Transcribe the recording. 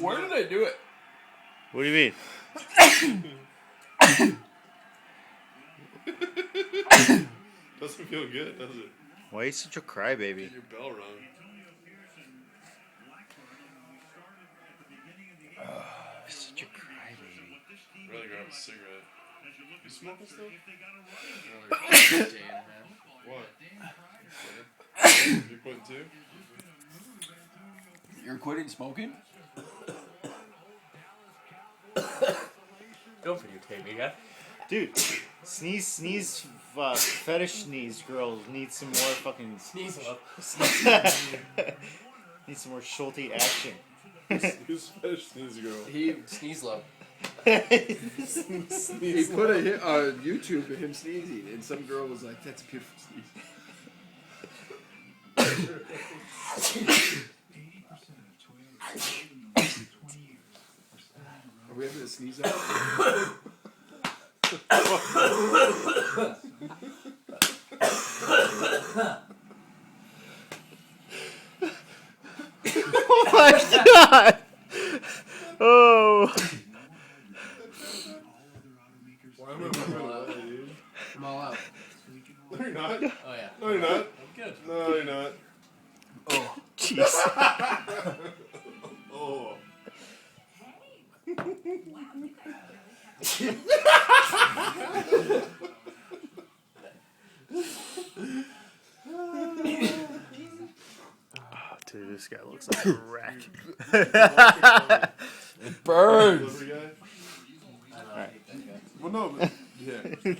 Where did I do it? What do you mean? Doesn't feel good, does it? Why are you such a crybaby? Get your bell rung. Such a crybaby. I'd rather grab a cigarette. You smoking still? What? You quitting too? You're quitting smoking? Don't videotape me, guy. Dude, sneeze, fetish sneeze girls need some more fucking... Sneeze up. Need some more Schulte action. Who's fish sneeze girl? He sneeze low. He put a hit on YouTube of him sneezing, and some girl was like, "That's a beautiful sneeze." Are we having a sneeze out? Oh my god! Oh. Why am I moving away, dude? I'm all out. No, you're not. Oh, yeah. No, you're not. I'm good. No, you're not. Oh, jeez. Oh. Dude, this guy looks like a wreck. Burns. I know, I hate that guy. Well, no, but yeah.